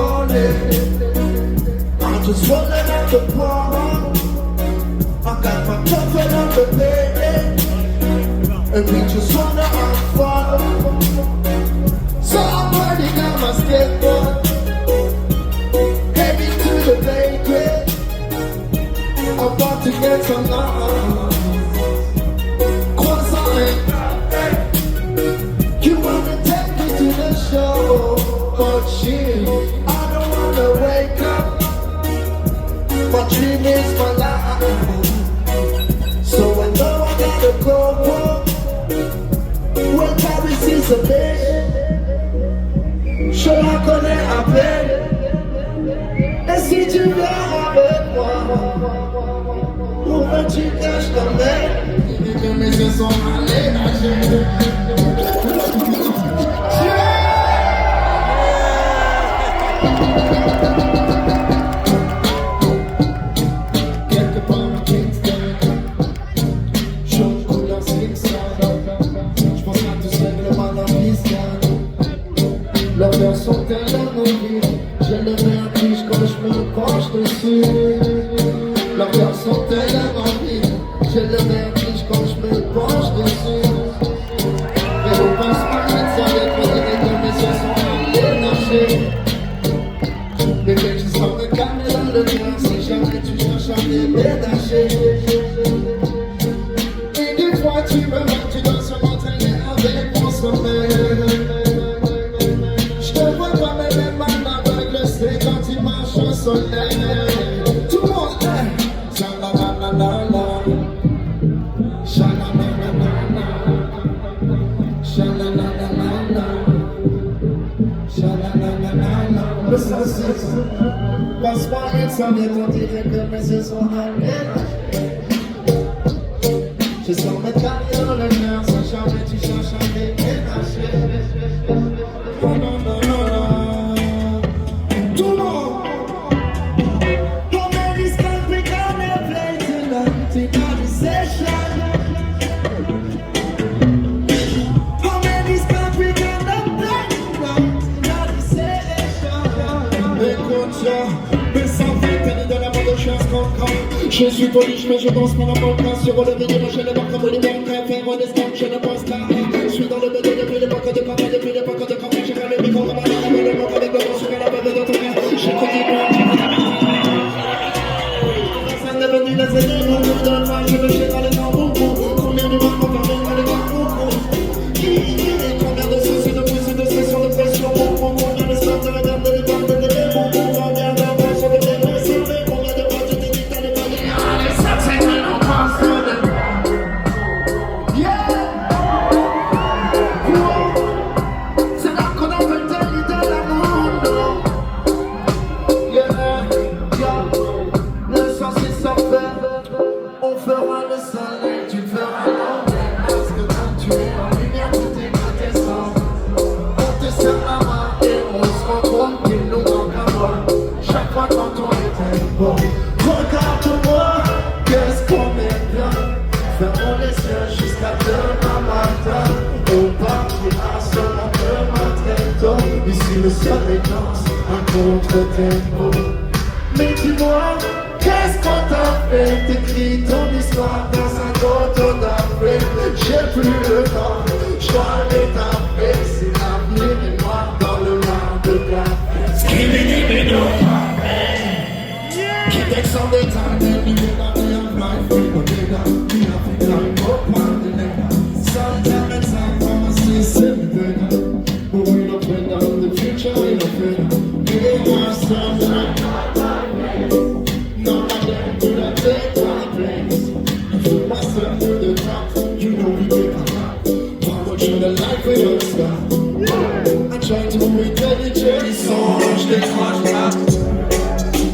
morning. I just wanna have the power. I got my comfort on the bed, and we just wanna have fun. So I'm riding on my skateboard, heading to the bakery. I'm about to get some love. Croissant. You wanna take me to the show, but shit, I don't wanna wake up. My dream is my life. So I know I gotta go home. When Paris is a bitch, je la connais à peine. Et si tu viens avec moi, où veux-tu que je t'emmène? Mes yeux sont allés nager. Leurs verres sont tellement vides, je le mets en tige quand je me penche dessus. Leurs verres sont tellement vides, je le mets en tige quand je me penche dessus. Mais on pense pas que ça va être donné que mes yeux sont allés nager. Bébé, je sens me calmer dans le cœur si jamais tu cherches à déménager. Et des fois tu me vois, tu dois se m'entraîner avec mon sommeil. Tout le monde est Sha-la-la-la-la-la, Sha-la-la-la-la-la, Sha-la-la-la-la-la, Sha-la-la-la-la-la. Le saucisse passe par une sonnette, on dirait que mes yeux sont allés. Je sens me carrer dans le cœur, si jamais tu cherches à déménager. Oh non, non, non, non. Tout le monde. Je suis police mais je danse mon avocat. Sur le vidéo je ne vois comme les banques. Faire des scams je ne pense pas. Je suis dans le BD depuis l'époque de campagne. Depuis l'époque de campagne j'ai fait le micro comme un arabe. Le mot avec le bon sur la bave de ton cœur. J'ai connu personne n'est venu les aider. Mon nom de moi je veux chier dans les tambours. Combien de morts qu'on permet dans les tambours. Combien de soucis de plus et de sessions de pression. Combien de stars de la garde de l'époque de l'époque. Combien d'inventions de démesser. Combien de fois tu t'es dit t'allais pas dire. On fera le soleil, tu feras l'envers. Parce que quand tu es en lumière, tout est quintessent. On te serre la main et on se rend compte qu'il nous manque un bol. Chaque fois quand on était bon. Regarde-moi, qu'est-ce qu'on est bien. Fermons les yeux jusqu'à demain matin. On partira seulement demain très tôt. Ici le ciel est dense, un contre-tempo. Mais dis-moi, qu'est-ce qu'on t'a fait? T'écris ton histoire dans un coton d'Afrique. J'ai plus le temps, je dois aller taper. C'est l'avenir et moi dans le mar de café. Skibidi-bidou, keep it on the time, then you will not be on my feet. But nigga, we have to climb up on the nigga. Sometime it's time for my system, nigga. But we don't bring down the future, we don't bring down. We want something. Take my place, I put myself to the top. You know we make a lot. Power through the life we don't stop. I try to intelligent, so much they crush back.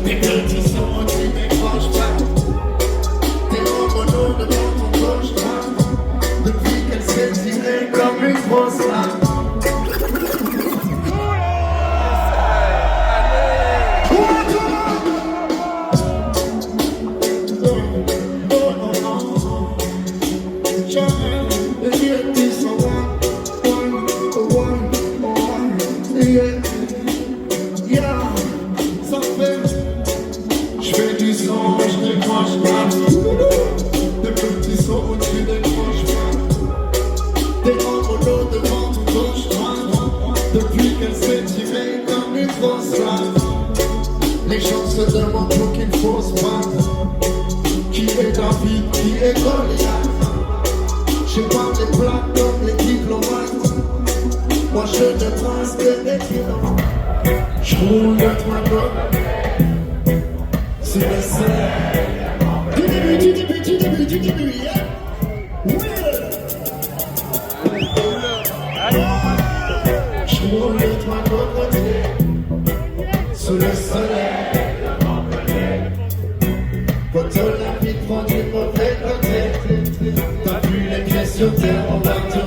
They dirty so much they crush back. They don't know the bottom crush back. The weekend sexy ain't coming for slack. Yeah. ça. Les gens se demandent pour qu'il faut se battre. Qui est David, qui est Goliath? Je parle des plaques comme les diplomates. Moi je ne pense que des kilomètres. Je roule le train sur le ciel. Du début, yeah. Oui. Je roule le train sous le soleil. Quand la vie prend du mauvais côté, t'as plus les pieds sur terre, on va te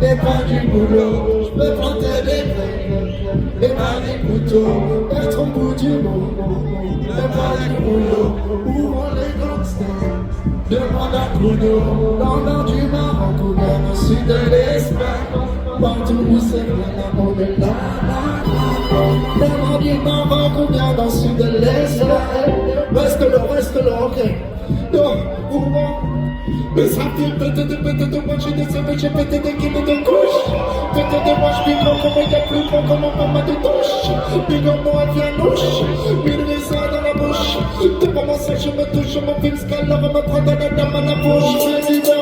et pas du boulot, je peux planter des briques, et pas des couteaux, être au bout du monde, et pas du boulot, où vont les gangsters, demande à Kudo, dans le nord du Maroc ou dans le sud de l'Espagne, partout où c'est plein on est là, dans le nord du Maroc ou bien dans le sud de l'Espagne, reste là, ok, donc, où vont. Mais ça fait peut-être de moi, j'ai des savets, j'ai peut-être des kilos de couche. Peut-être de moi, je vis grand comme il y a plus grand comme un maman de douche. Big comme moi, viens louche. Mille raisins dans la bouche. T'es pas mon sang, je me touche, je me file, scale, on me prend dans la dame à la bouche.